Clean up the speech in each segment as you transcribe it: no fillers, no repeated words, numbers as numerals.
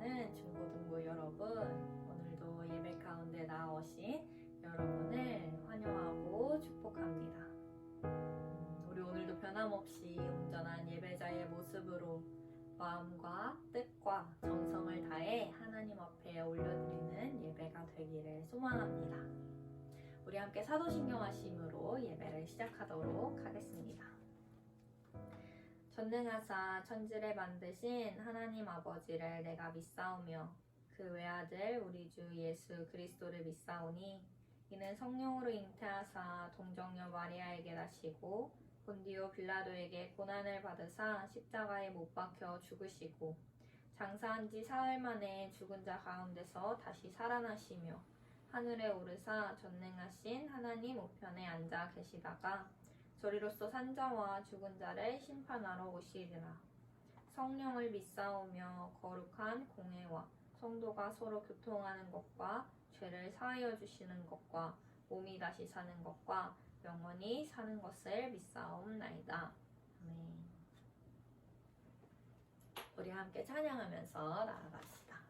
사랑하는 중고등부 여러분, 오늘도 예배 가운데 나오신 여러분을 환영하고 축복합니다. 우리 오늘도 변함없이 온전한 예배자의 모습으로 마음과 뜻과 정성을 다해 하나님 앞에 올려드리는 예배가 되기를 소망합니다. 우리 함께 사도신경하심으로 예배를 시작하도록 하겠습니다. 전능하사 천지를 만드신 하나님 아버지를 내가 믿사오며 그 외아들 우리 주 예수 그리스도를 믿사오니 이는 성령으로 잉태하사 동정녀 마리아에게 나시고 본디오 빌라도에게 고난을 받으사 십자가에 못 박혀 죽으시고 장사한 지 사흘 만에 죽은 자 가운데서 다시 살아나시며 하늘에 오르사 전능하신 하나님 우편에 앉아 계시다가 저리로서 산자와 죽은 자를 심판하러 오시리라. 성령을 믿사오며 거룩한 공회와 성도가 서로 교통하는 것과 죄를 사하여 주시는 것과 몸이 다시 사는 것과 영원히 사는 것을 믿사옵나이다. 아멘. 우리 함께 찬양하면서 나아갑시다.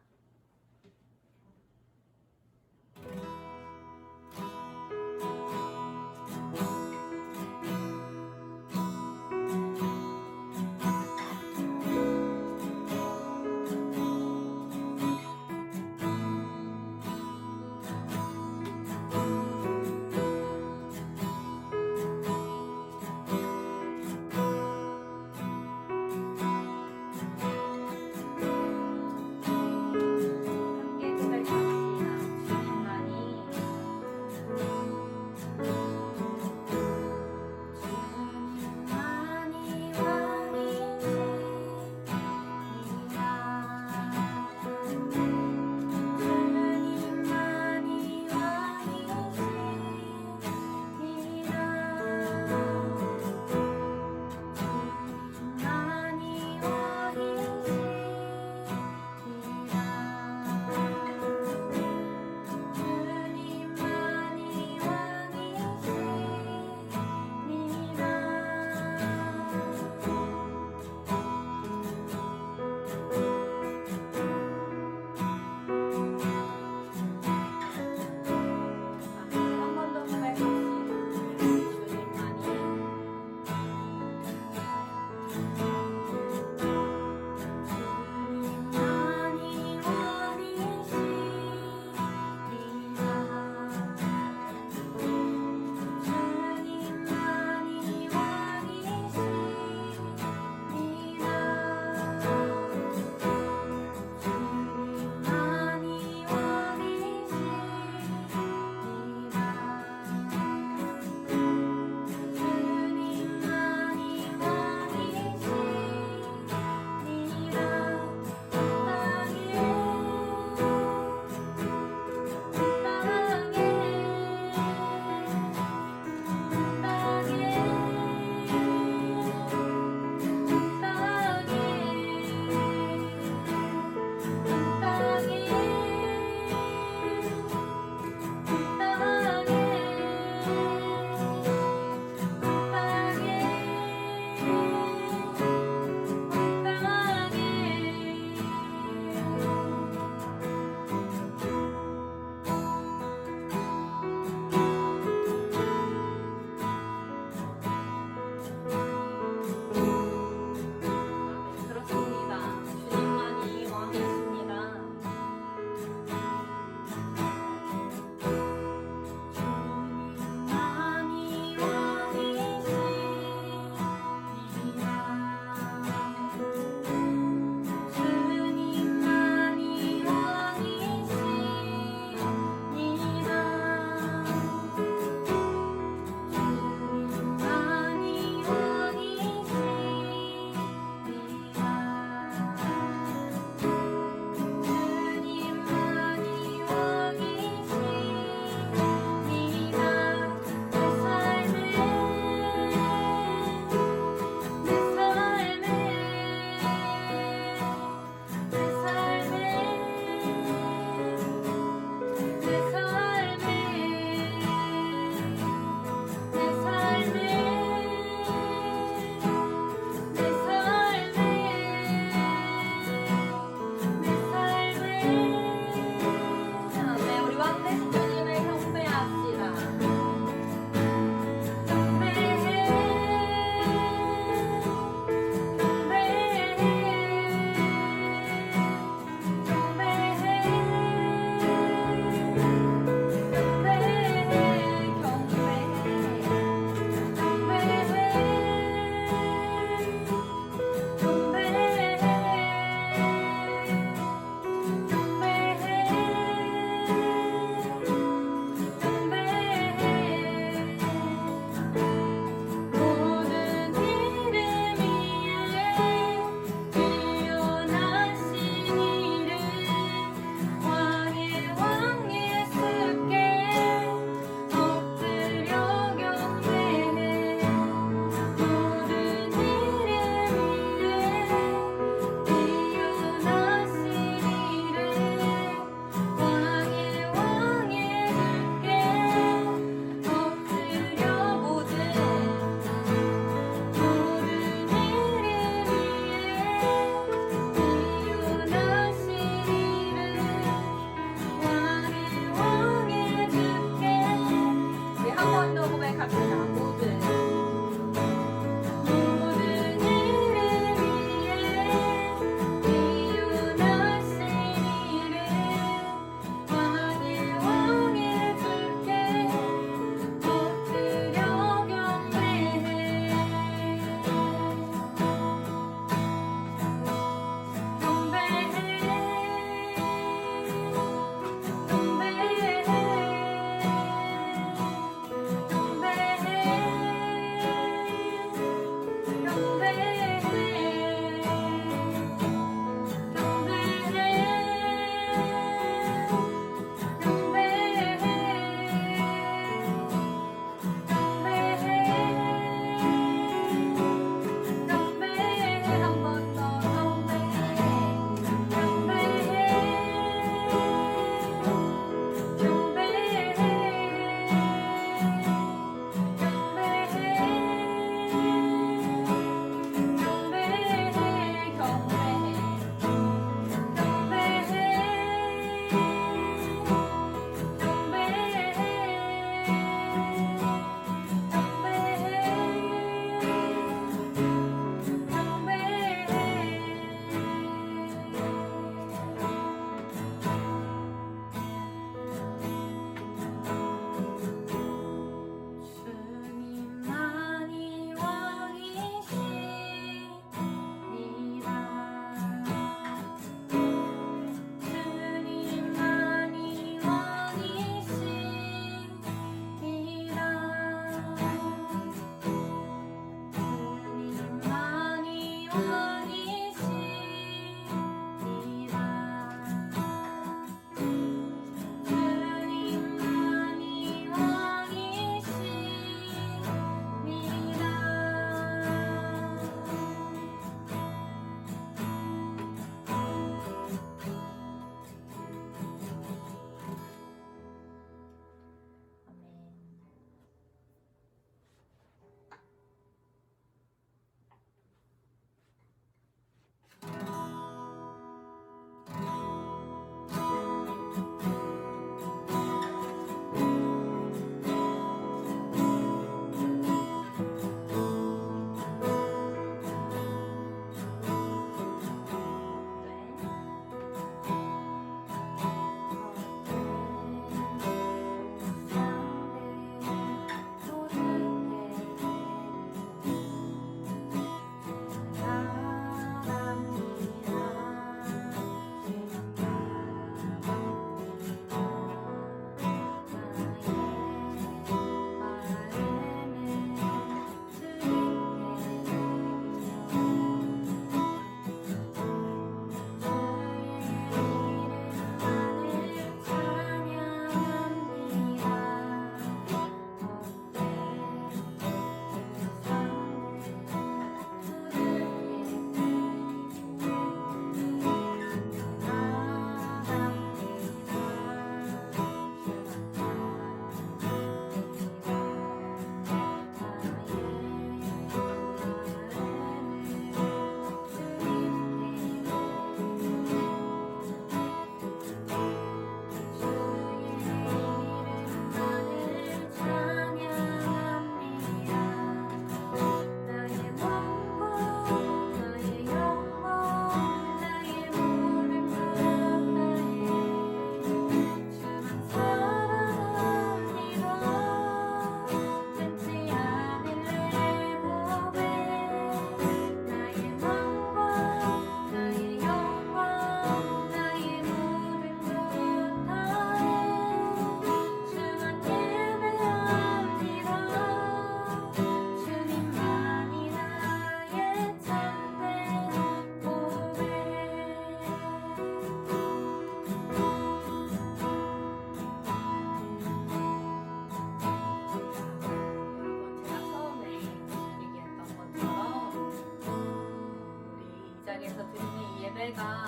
예배가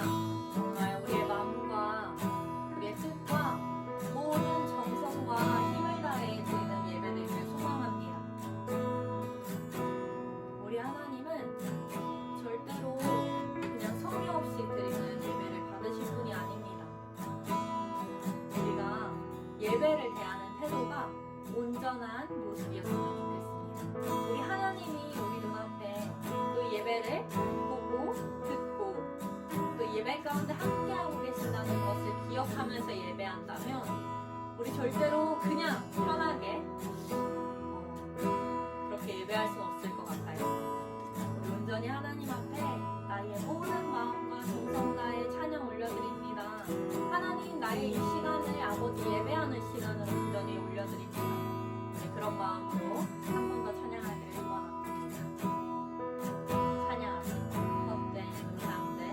정말 우리의 마음과 우리의 뜻과 모든 정성과 힘을 다해 드리는 예배되길 소망합니다. 우리 하나님은 절대로 그냥 성의 없이 드리는 예배를 받으실 분이 아닙니다. 우리가 예배를 대하는 태도가 온전한 모습이었으면 좋겠습니다. 우리 하나님이 우리 눈앞에 또 예배를 보고 듣고 또 예배 가운데 함께하고 계신다는 것을 기억하면서 예배한다면 우리 절대로 그냥 편하게 그렇게 예배할 수 없을 것 같아요. 우리 온전히 하나님 앞에 나의 모든 마음과 정성 다해 찬양 올려드립니다. 하나님, 나의 이 시간을 아버지 예배하는 시간을 온전히 올려드립니다. 우리 그런 마음으로 한 번 더 찬양하기를 소원합니다. 찬양합니다. 헛된 우상들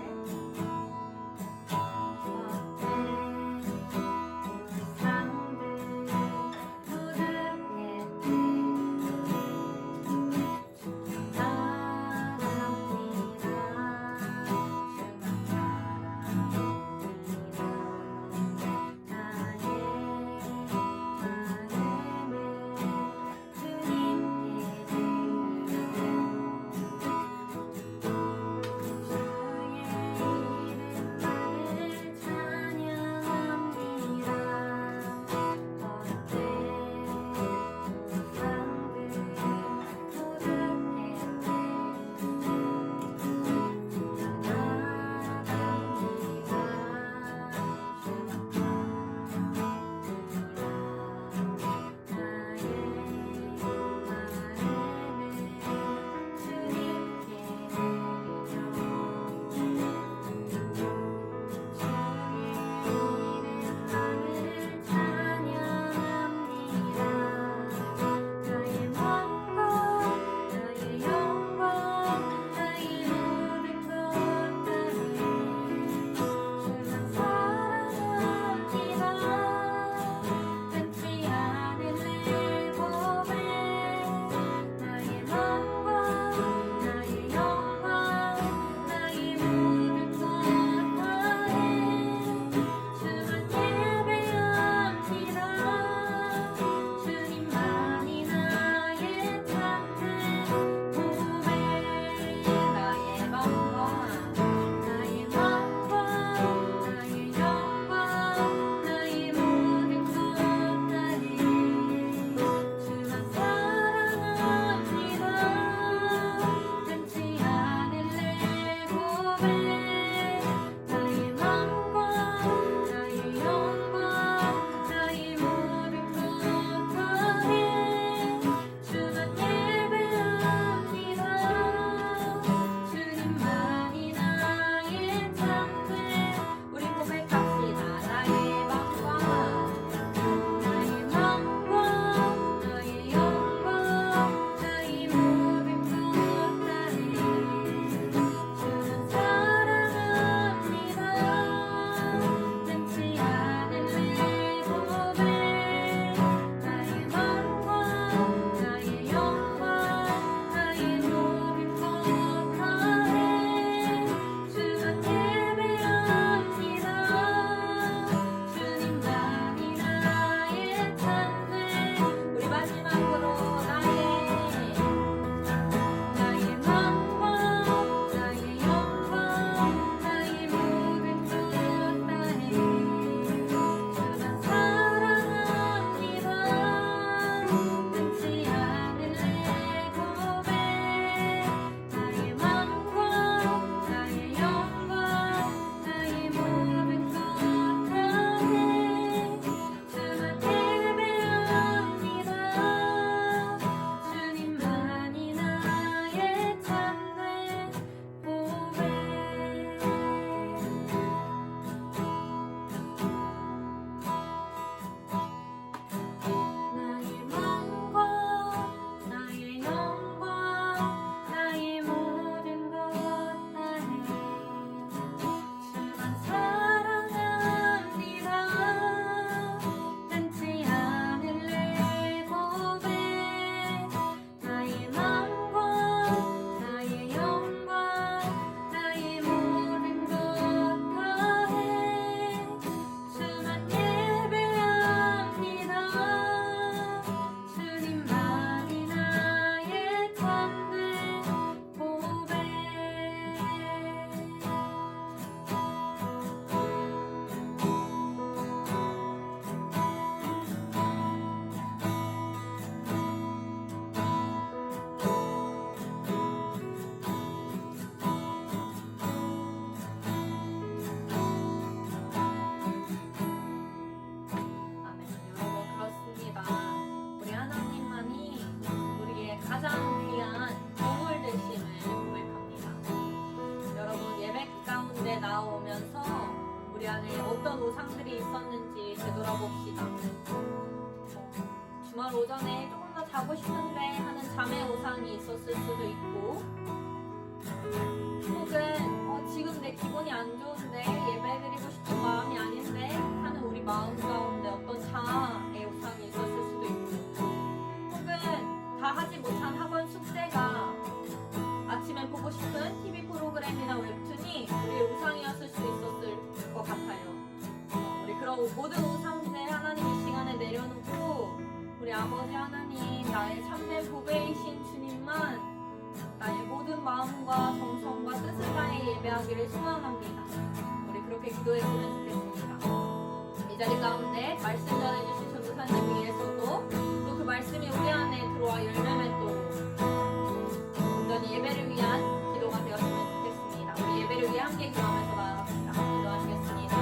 나오면서 우리 안에 어떤 우상들이 있었는지 되돌아봅시다. 주말 오전에 조금 더 자고 싶은데 하는 잠의 우상이 있었을 수도 있고, 혹은 지금 내 기분이 안 좋은데 예배드리고 싶은 마음이 아닌데 하는 우리 마음 가운데 어떤 자아의 우상이 있었을 수도 있고, 혹은 다 하지 못한 학원 숙제가 아침에 보고 싶은 TV 프로그램이나 웹툰이 우리의 우상이었을 수 있었을 것 같아요. 우리 그런 모든 우상들 하나님 이 시간에 내려놓고 우리 아버지 하나님, 나의 참된 보배이신 주님만 나의 모든 마음과 정성과 뜻을 다해 예배하기를 소망합니다. 우리 그렇게 기도했으면 좋겠습니다. 이 자리 가운데 말씀 전해주신 전도사님 위해서도 또 그 말씀이 우리 안에 들어와 열매 맺도록 온전히 예배를 위한 기도가 되었으면 좋겠습니다. 우리 예배를 위해 함께 기도하면서 나아갑시다. 기도하시겠습니다.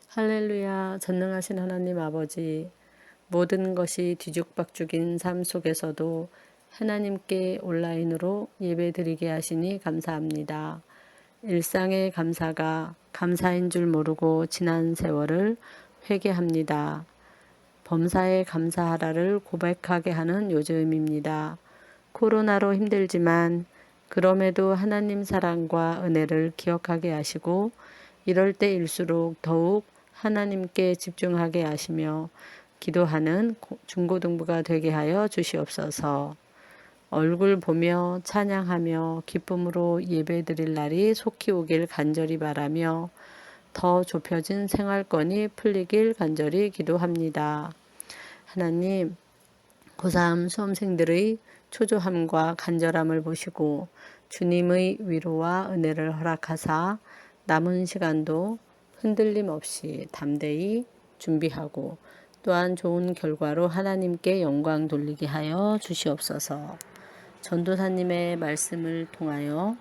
할렐루야. 전능하신 하나님 아버지, 모든 것이 뒤죽박죽인 삶 속에서도 하나님께 온라인으로 예배드리게 하시니 감사합니다. 일상의 감사가 감사인 줄 모르고 지난 세월을 회개합니다. 범사에 감사하라를 고백하게 하는 요즘입니다. 코로나로 힘들지만 그럼에도 하나님 사랑과 은혜를 기억하게 하시고 이럴 때일수록 더욱 하나님께 집중하게 하시며 기도하는 중고등부가 되게 하여 주시옵소서. 얼굴 보며 찬양하며 기쁨으로 예배드릴 날이 속히 오길 간절히 바라며 더 좁혀진 생활권이 풀리길 간절히 기도합니다. 하나님, 고3 수험생들의 초조함과 간절함을 보시고 주님의 위로와 은혜를 허락하사 남은 시간도 흔들림 없이 담대히 준비하고 또한 좋은 결과로 하나님께 영광 돌리게 하여 주시옵소서. 전도사님의 말씀을 통하여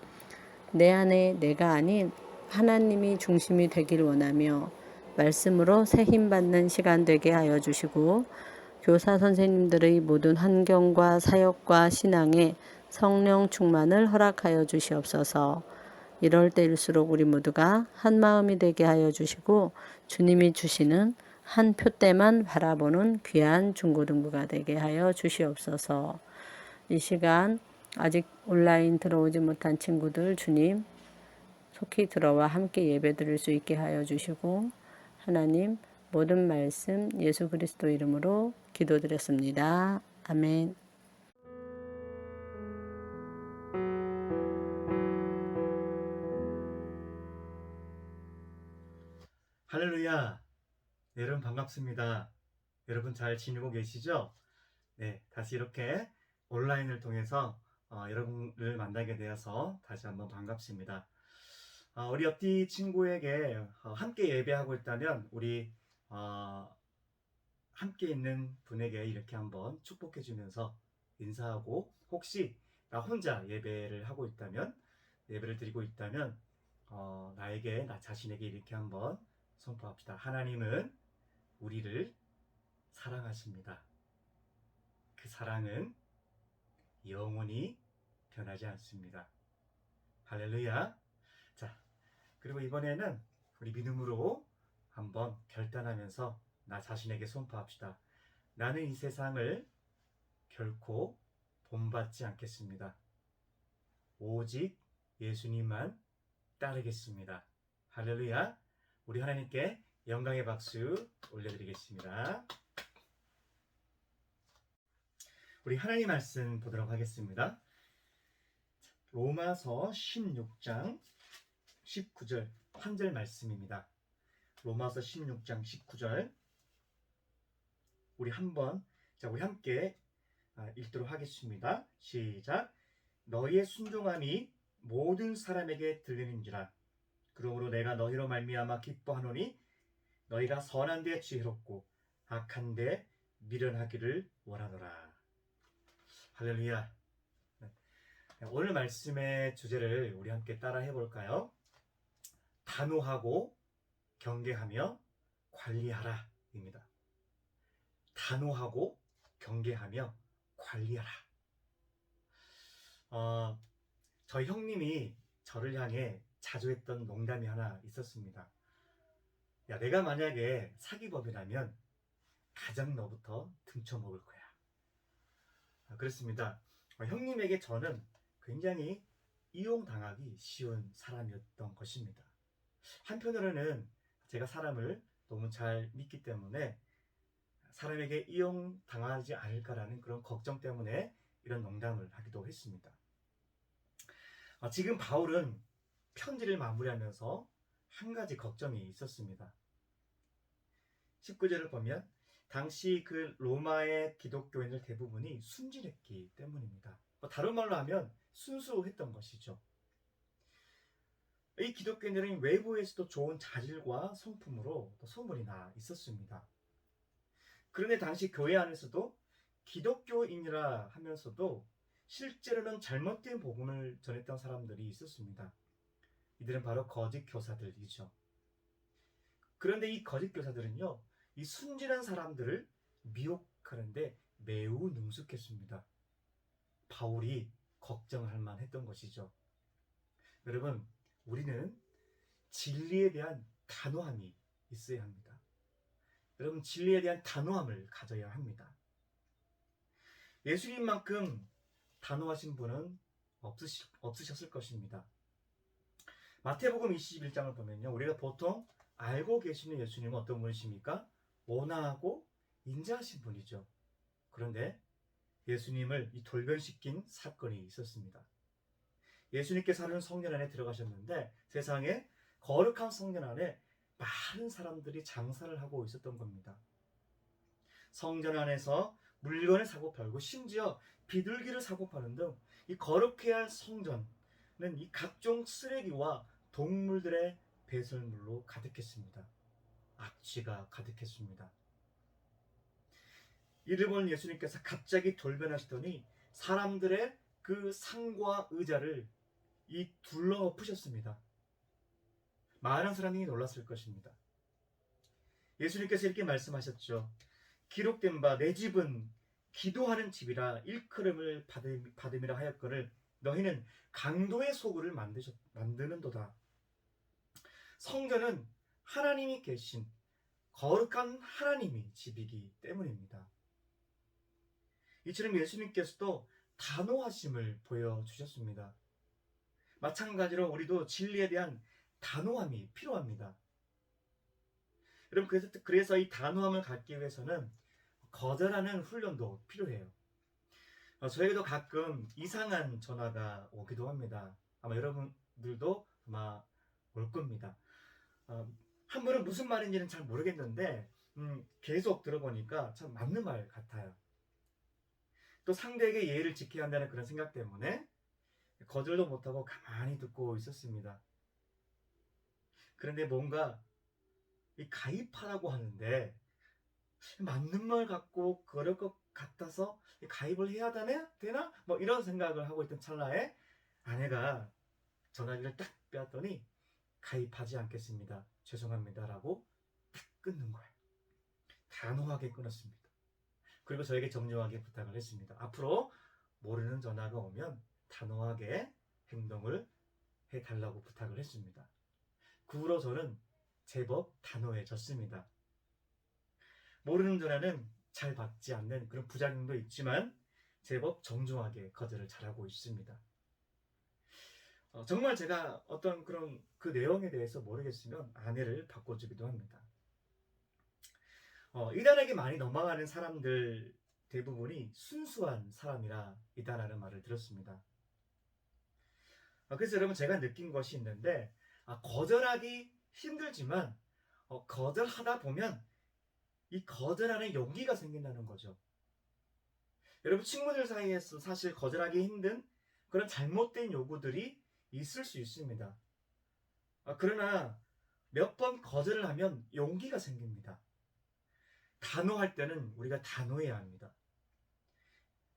내 안에 내가 아닌 하나님이 중심이 되길 원하며 말씀으로 새 힘 받는 시간 되게 하여 주시고 교사 선생님들의 모든 환경과 사역과 신앙에 성령 충만을 허락하여 주시옵소서. 이럴 때일수록 우리 모두가 한 마음이 되게 하여 주시고 주님이 주시는 한 표대만 바라보는 귀한 중고등부가 되게 하여 주시옵소서. 이 시간 아직 온라인 들어오지 못한 친구들 주님 속히 들어와 함께 예배드릴 수 있게 하여 주시고 하나님 모든 말씀 예수 그리스도 이름으로 기도드렸습니다. 아멘. 할렐루야. 네, 여러분 반갑습니다. 여러분 잘 지내고 계시죠? 네, 다시 이렇게 온라인을 통해서 여러분을 만나게 되어서 다시 한번 반갑습니다. 우리 옆뒤 친구에게 함께 예배하고 있다면 우리 함께 있는 분에게 이렇게 한번 축복해 주면서 인사하고, 혹시 나 혼자 예배를 하고 있다면, 예배를 드리고 있다면 나에게, 나 자신에게 이렇게 한번 선포합시다. 하나님은 우리를 사랑하십니다. 그 사랑은 영원히 변하지 않습니다. 할렐루야. 자, 그리고 이번에는 우리 믿음으로 한번 결단하면서 나 자신에게 선포합시다. 나는 이 세상을 결코 본받지 않겠습니다. 오직 예수님만 따르겠습니다. 할렐루야. 우리 하나님께 영광의 박수 올려드리겠습니다. 우리 하나님 말씀 보도록 하겠습니다. 로마서 16장 19절 한 절 말씀입니다. 로마서 16장 19절 우리 함께 읽도록 하겠습니다. 시작. 너희의 순종함이 모든 사람에게 들리는지라. 그러므로 내가 너희로 말미암아 기뻐하노니 너희가 선한 데 지혜롭고 악한 데 미련하기를 원하노라. 할렐루야. 오늘 말씀의 주제를 우리 함께 따라 해볼까요? 단호하고 경계하며 관리하라 입니다. 단호하고 경계하며 관리하라. 저희 형님이 저를 향해 자주 했던 농담이 하나 있었습니다. 야, 내가 만약에 사기법이라면 가장 너부터 등쳐먹을 거야. 그렇습니다. 형님에게 저는 굉장히 이용당하기 쉬운 사람이었던 것입니다. 한편으로는 제가 사람을 너무 잘 믿기 때문에 사람에게 이용당하지 않을까라는 그런 걱정 때문에 이런 농담을 하기도 했습니다. 지금 바울은 편지를 마무리하면서 한 가지 걱정이 있었습니다. 19절을 보면 당시 그 로마의 기독교인들 대부분이 순진했기 때문입니다. 다른 말로 하면 순수했던 것이죠. 이 기독교인들은 외부에서도 좋은 자질과 성품으로 소문이 나 있었습니다. 그런데 당시 교회 안에서도 기독교인이라 하면서도 실제로는 잘못된 복음을 전했던 사람들이 있었습니다. 이들은 바로 거짓 교사들이죠. 그런데 이 거짓 교사들은요, 이 순진한 사람들을 미혹하는데 매우 능숙했습니다. 바울이 걱정할 만했던 것이죠. 여러분, 우리는 진리에 대한 단호함이 있어야 합니다. 여러분, 진리에 대한 단호함을 가져야 합니다. 예수님만큼 단호하신 분은 없으셨을 것입니다. 마태복음 21장을 보면요, 우리가 보통 알고 계시는 예수님은 어떤 분이십니까? 온화하고 인자하신 분이죠. 그런데 예수님을 이 돌변시킨 사건이 있었습니다. 예수님께서 하는 성전 안에 들어가셨는데 세상에 거룩한 성전 안에 많은 사람들이 장사를 하고 있었던 겁니다. 성전 안에서 물건을 사고 팔고 심지어 비둘기를 사고 파는 등 이 거룩해야 할 성전은 이 각종 쓰레기와 동물들의 배설물로 가득했습니다. 악취가 가득했습니다. 이를 본 예수님께서 갑자기 돌변하시더니 사람들의 그 상과 의자를 둘러 엎으셨습니다. 많은 사람이 놀랐을 것입니다. 예수님께서 이렇게 말씀하셨죠. 기록된 바 내 집은 기도하는 집이라 일컬음을 받음이라 하였거늘 너희는 강도의 소굴을 만드는도다. 성전은 하나님이 계신 거룩한 하나님이 집이기 때문입니다. 이처럼 예수님께서도 단호하심을 보여주셨습니다. 마찬가지로 우리도 진리에 대한 단호함이 필요합니다. 여러분, 그래서 이 단호함을 갖기 위해서는 거절하는 훈련도 필요해요. 저에게도 가끔 이상한 전화가 오기도 합니다. 아마 여러분들도 아마 올 겁니다. 한 분은 무슨 말인지는 잘 모르겠는데 계속 들어보니까 참 맞는 말 같아요. 또 상대에게 예의를 지켜야 한다는 그런 생각 때문에 거절도 못하고 가만히 듣고 있었습니다. 그런데 뭔가 이 가입하라고 하는데 맞는 말 같고 그럴 것 같아서 가입을 해야 되나? 뭐 이런 생각을 하고 있던 찰나에 아내가 전화기를 딱 빼앗더니 가입하지 않겠습니다. 죄송합니다. 라고 딱 끊는 거예요. 단호하게 끊었습니다. 그리고 저에게 정중하게 부탁을 했습니다. 앞으로 모르는 전화가 오면 단호하게 행동을 해달라고 부탁을 했습니다. 그 후로 저는 제법 단호해졌습니다. 모르는 전화는 잘 받지 않는 그런 부작용도 있지만 제법 정중하게 거절을 잘하고 있습니다. 정말 제가 어떤 그런 그 내용에 대해서 모르겠으면 아내를 바꿔주기도 합니다. 이단에게 많이 넘어가는 사람들 대부분이 순수한 사람이라 이단하는 말을 들었습니다. 그래서 여러분, 제가 느낀 것이 있는데 거절하기 힘들지만 거절하다 보면 이 거절하는 용기가 생긴다는 거죠. 여러분, 친구들 사이에서 사실 거절하기 힘든 그런 잘못된 요구들이 있을 수 있습니다. 그러나 몇 번 거절을 하면 용기가 생깁니다. 단호할 때는 우리가 단호해야 합니다.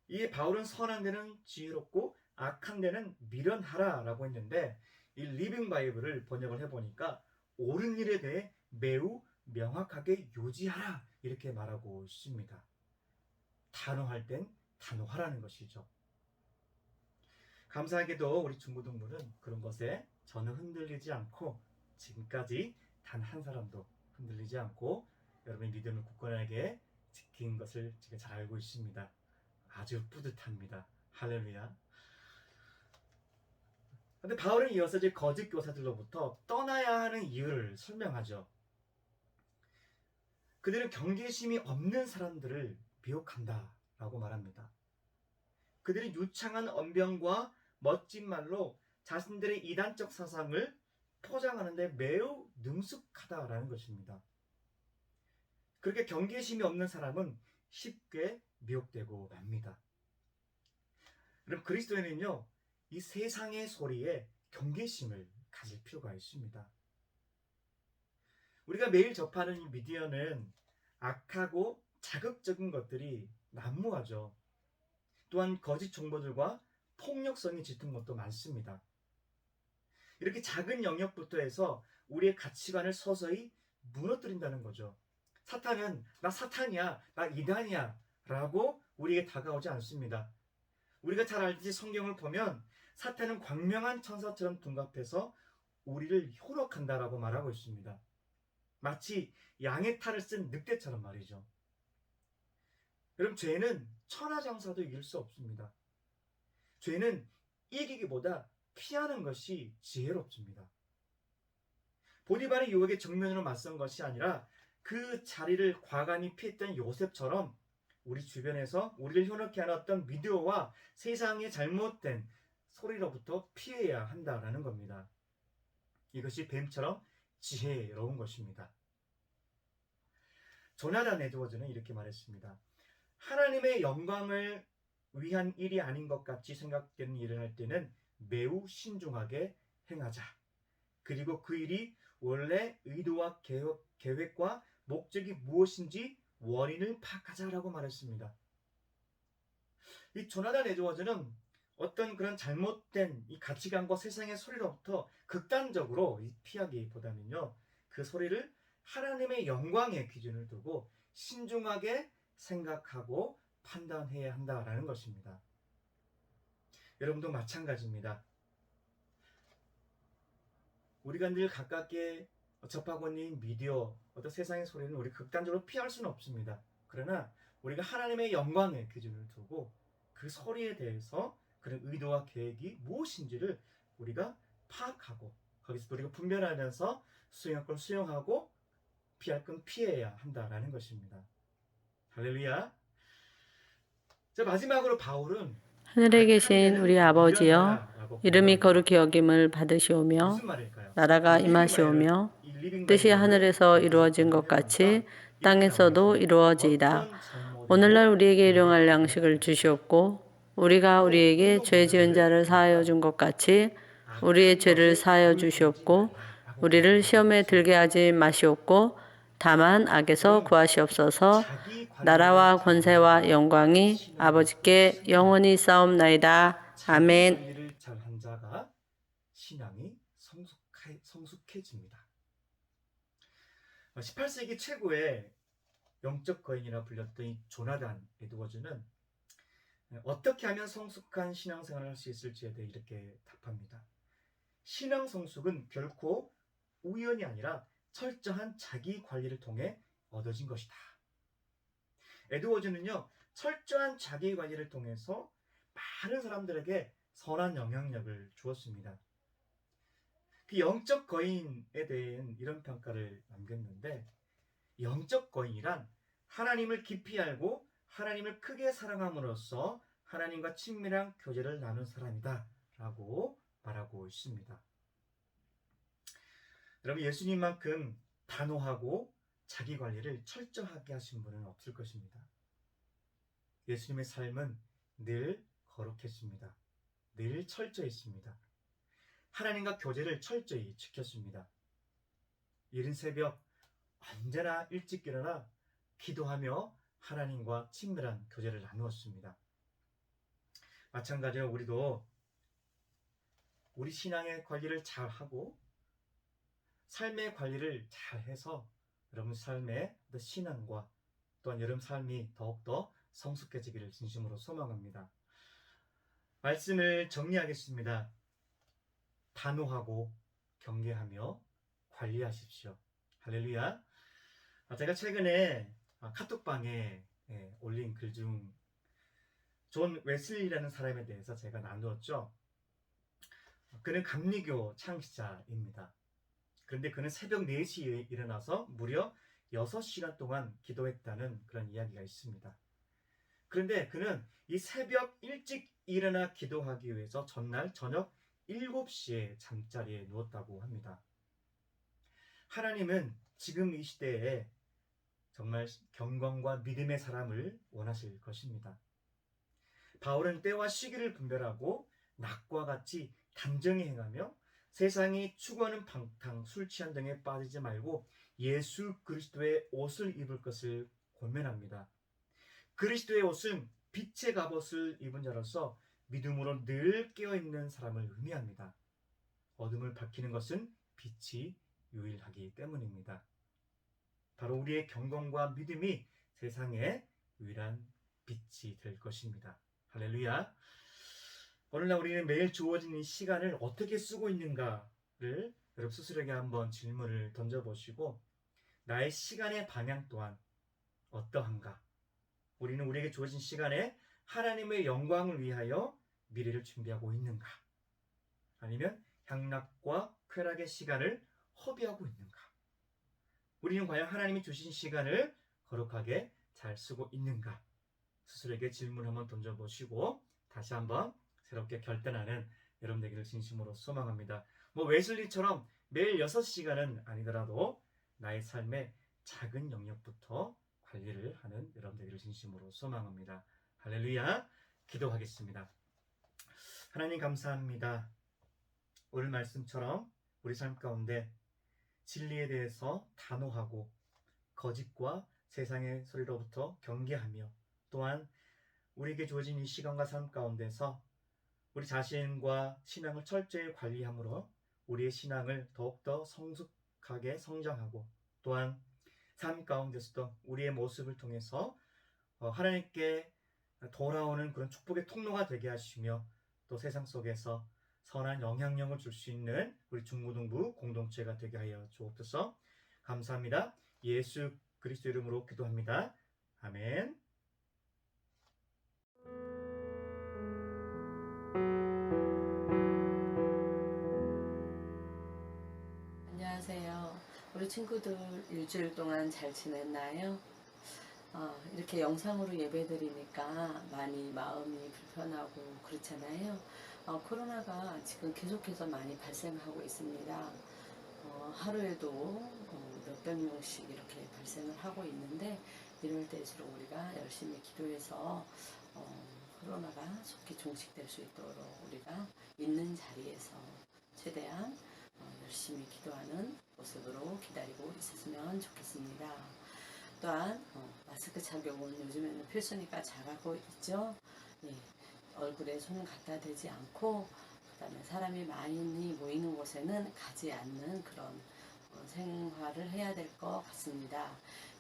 이에 바울은 선한 데는 지혜롭고 악한 데는 미련하라 라고 했는데 이 리빙 바이블을 번역을 해보니까 옳은 일에 대해 매우 명확하게 요지하라 이렇게 말하고 있습니다. 단호할 땐 단호하라는 것이죠. 감사하게도 우리 중고등부는 그런 것에 전혀 흔들리지 않고 지금까지 단 한 사람도 흔들리지 않고 여러분의 믿음을 굳건하게 지킨 것을 제가 잘 알고 있습니다. 아주 뿌듯합니다. 할렐루야. 근데 바울은 이어서 이제 거짓 교사들로부터 떠나야 하는 이유를 설명하죠. 그들은 경계심이 없는 사람들을 미혹한다라고 말합니다. 그들은 유창한 언변과 멋진 말로 자신들의 이단적 사상을 포장하는데 매우 능숙하다라는 것입니다. 그렇게 경계심이 없는 사람은 쉽게 미혹되고 맙니다. 그럼 그리스도인은요, 이 세상의 소리에 경계심을 가질 필요가 있습니다. 우리가 매일 접하는 이 미디어는 악하고 자극적인 것들이 난무하죠. 또한 거짓 정보들과 폭력성이 짙은 것도 많습니다. 이렇게 작은 영역부터 해서 우리의 가치관을 서서히 무너뜨린다는 거죠. 사탄은 나 사탄이야, 나 이단이야 라고 우리에게 다가오지 않습니다. 우리가 잘 알듯이 성경을 보면 사탄은 광명한 천사처럼 둔갑해서 우리를 현혹한다라고 말하고 있습니다. 마치 양의 탈을 쓴 늑대처럼 말이죠. 여러분, 죄는 천하장사도 이길 수 없습니다. 죄는 이기기보다 피하는 것이 지혜롭습니다. 보디발의 유혹에 정면으로 맞선 것이 아니라 그 자리를 과감히 피했던 요셉처럼 우리 주변에서 우리를 현혹해 하는 어떤 미디어와 세상의 잘못된 소리로부터 피해야 한다라는 겁니다. 이것이 뱀처럼 지혜로운 것입니다. 조나단 에드워즈는 이렇게 말했습니다. 하나님의 영광을 위한 일이 아닌 것 같이 생각되는 일을 할 때는 매우 신중하게 행하자. 그리고 그 일이 원래 의도와 계획과 목적이 무엇인지 원인을 파악하자라고 말했습니다. 이 조나단 에드워즈는 어떤 그런 잘못된 이 가치관과 세상의 소리로부터 극단적으로 피하기보다는요, 그 소리를 하나님의 영광의 기준을 두고 신중하게 생각하고 판단해야 한다라는 것입니다. 여러분도 마찬가지입니다. 우리가 늘 가깝게 접하고 있는 미디어, 어떤 세상의 소리는 우리 극단적으로 피할 수는 없습니다. 그러나 우리가 하나님의 영광의 기준을 두고 그 소리에 대해서 그런 의도와 계획이 무엇인지를 우리가 파악하고 거기서 우리가 분별하면서 수용할 건 수용하고 피할 건 피해야 한다라는 것입니다. 할렐루야. 자, 마지막으로 바울은 하늘에 계신 우리 아버지여, 이름이 거룩히 여김을 받으시오며 무슨 말일까요? 나라가 임하시오며 뜻이 하늘에서 이루어진 것 같이 땅에서도 이루어지이다. 오늘날 우리에게 일용할 양식을 주시옵고 우리가 우리에게 죄 지은 자를 사하여 준 것 같이 우리의 죄를 사하여 주시옵고 우리를 시험에 들게 하지 마시옵고 다만 악에서 구하시옵소서. 나라와 권세와 영광이 아버지께 영원히 싸움나이다. 아멘. 일을 잘한 자가 신앙이 성숙해집니다. 18세기 최고의 영적 거인이라 불렸던 이 조나단 에드워즈는 어떻게 하면 성숙한 신앙생활을 할 수 있을지에 대해 이렇게 답합니다. 신앙 성숙은 결코 우연이 아니라 철저한 자기 관리를 통해 얻어진 것이다. 에드워즈는요, 철저한 자기 관리를 통해서 많은 사람들에게 선한 영향력을 주었습니다. 그 영적 거인에 대한 이런 평가를 남겼는데, 영적 거인이란 하나님을 깊이 알고 하나님을 크게 사랑함으로써 하나님과 친밀한 교제를 나눈 사람이다 라고 말하고 있습니다. 여러분, 예수님만큼 단호하고 자기 관리를 철저하게 하신 분은 없을 것입니다. 예수님의 삶은 늘 거룩했습니다. 늘 철저했습니다. 하나님과 교제를 철저히 지켰습니다. 이른 새벽 언제나 일찍 일어나 기도하며 하나님과 친밀한 교제를 나누었습니다. 마찬가지로 우리도 우리 신앙의 관리를 잘 하고 삶의 관리를 잘 해서 여러분 삶의 신앙과 또한 여러분 삶이 더욱더 성숙해지기를 진심으로 소망합니다. 말씀을 정리하겠습니다. 단호하고 경계하며 관리하십시오. 할렐루야. 제가 최근에 카톡방에 올린 글 중 존 웨슬리라는 사람에 대해서 제가 나누었죠. 그는 감리교 창시자입니다. 그런데 그는 새벽 4시에 일어나서 무려 6시간 동안 기도했다는 그런 이야기가 있습니다. 그런데 그는 이 새벽 일찍 일어나 기도하기 위해서 전날 저녁 7시에 잠자리에 누웠다고 합니다. 하나님은 지금 이 시대에 정말 경건과 믿음의 사람을 원하실 것입니다. 바울은 때와 시기를 분별하고 낙과 같이 단정히 행하며 세상이 추구하는 방탕, 술 취한 등에 빠지지 말고 예수 그리스도의 옷을 입을 것을 권면합니다. 그리스도의 옷은 빛의 갑옷을 입은 자로서 믿음으로 늘 깨어있는 사람을 의미합니다. 어둠을 밝히는 것은 빛이 유일하기 때문입니다. 바로 우리의 경건과 믿음이 세상의 유일한 빛이 될 것입니다. 할렐루야. 오늘날 우리는 매일 주어진 이 시간을 어떻게 쓰고 있는가를 여러분 스스로에게 한번 질문을 던져보시고 나의 시간의 방향 또한 어떠한가? 우리는 우리에게 주어진 시간에 하나님의 영광을 위하여 미래를 준비하고 있는가? 아니면 향락과 쾌락의 시간을 허비하고 있는가? 우리는 과연 하나님이 주신 시간을 거룩하게 잘 쓰고 있는가? 스스로에게 질문 한번 던져보시고 다시 한번 새롭게 결단하는 여러분 되기를 진심으로 소망합니다. 웨슬리처럼 매일 6시간은 아니더라도 나의 삶의 작은 영역부터 관리를 하는 여러분 되기를 진심으로 소망합니다. 할렐루야. 기도하겠습니다. 하나님 감사합니다. 오늘 말씀처럼 우리 삶 가운데 진리에 대해서 단호하고 거짓과 세상의 소리로부터 경계하며 또한 우리에게 주어진 이 시간과 삶 가운데서 우리 자신과 신앙을 철저히 관리함으로 우리의 신앙을 더욱더 성숙하게 성장하고 또한 삶 가운데서도 우리의 모습을 통해서 하나님께 돌아오는 그런 축복의 통로가 되게 하시며 또 세상 속에서 선한 영향력을 줄 수 있는 우리 중고등부 공동체가 되게 하여 주옵소서. 감사합니다. 예수 그리스도 이름으로 기도합니다. 아멘. 안녕하세요. 우리 친구들 일주일 동안 잘 지냈나요? 이렇게 영상으로 예배드리니까 많이 마음이 불편하고 그렇잖아요. 코로나가 지금 계속해서 많이 발생하고 있습니다. 하루에도 몇백 명씩 이렇게 발생을 하고 있는데 이럴 때일수록 우리가 열심히 기도해서 코로나가 속히 종식될 수 있도록 우리가 있는 자리에서 최대한 열심히 기도하는 모습으로 기다리고 있었으면 좋겠습니다. 또한 마스크 착용은 요즘에는 필수니까 잘하고 있죠. 예, 얼굴에 손 갖다 대지 않고 그다음에 사람이 많이 모이는 곳에는 가지 않는 그런 생활을 해야 될 것 같습니다.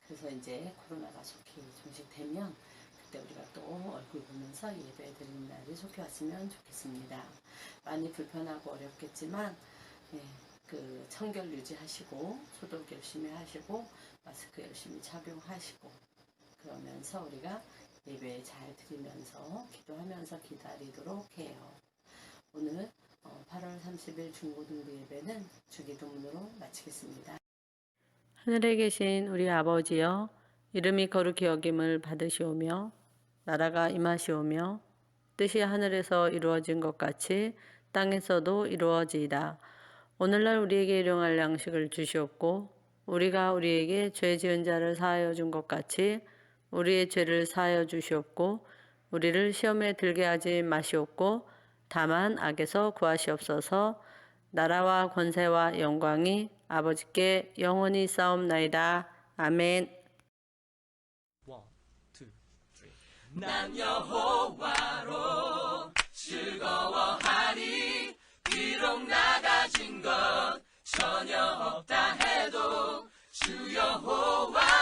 그래서 이제 코로나가 속히 종식되면 그때 우리가 또 얼굴 보면서 예배 드리는 날이 속히 왔으면 좋겠습니다. 많이 불편하고 어렵겠지만 그 청결 유지하시고 소독 열심히 하시고 마스크 열심히 착용하시고 그러면서 우리가 예배 잘 드리면서 기도하면서 기다리도록 해요. 오늘 8월 30일 중고등부 예배는 주기도문으로 마치겠습니다. 하늘에 계신 우리 아버지여, 이름이 거룩히 여김을 받으시오며 나라가 임하시오며 뜻이 하늘에서 이루어진 것 같이 땅에서도 이루어지이다. 오늘날 우리에게 일용할 양식을 주시옵고 우리가 우리에게 죄 지은 자를 사하여 준 것 같이 우리의 죄를 사하여 주시옵고 우리를 시험에 들게 하지 마시옵고 다만 악에서 구하시옵소서. 나라와 권세와 영광이 아버지께 영원히 싸움나이다. 아멘. 난 여호와로 즐거워하리. 비록 나 가진 것 전혀 없다 해도 주 여호와